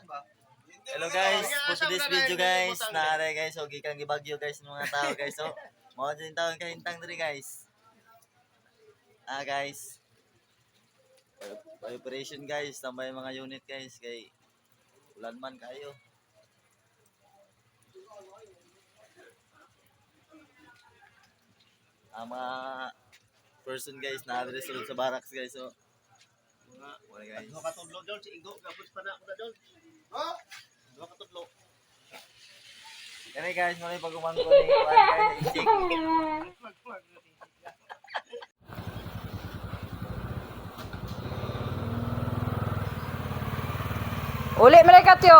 Hello guys, for today's video guys, naare guys, so gikan gibagyo guys ng mga tao guys. So, mao din taon kahintang diri guys. Guys. Operation guys, tambay mga unit guys kay ulan man kayo. Ang mga person guys na adres sulod sa barracks guys. So, wala guys. Dua ka tudlo dol si Igo gapos pa na ako na dol. Ha? Dua ka tudlo. Kani guys, mo pag umangko ni guys, isik. Uli man ay katyo.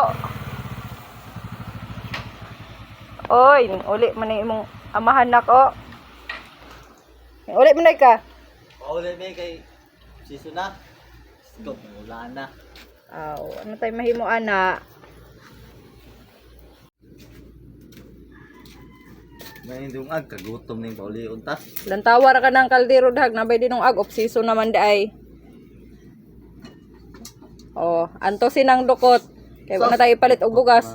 Oy, uli man ay imong amahan nako. Uli man ay ka. Pauli may kay season na. Stop, wala na. Ano tayo mahimo ana? May dungag kagutom ning pauli unta. Lantawar ka ng kaldero dag nabay dinong ag off season naman day. Anto sinang dukot. Kay wala tayo ipalit og bugas.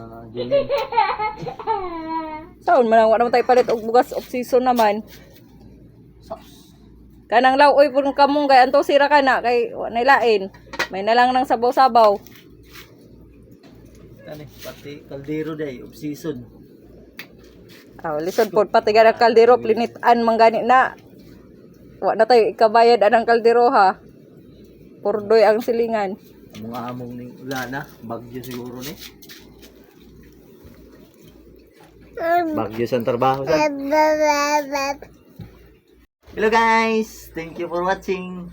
Saon man wala tayo ipalit og bugas off season naman. Kanang laoy pun kamong kay anto sira kana kay wala lain. May na lang nang sabaw-sabaw. Kani pati kaldero day off season. Lisod po pati ganang kaldero plinitan manggani na. Wa na tayo ikabayad anang kaldero ha. Purdoy ang silingan. Mga among ning ulan na, bagyo siguro ni. Bagyo sa trabaho sa. Hello guys, thank you for watching.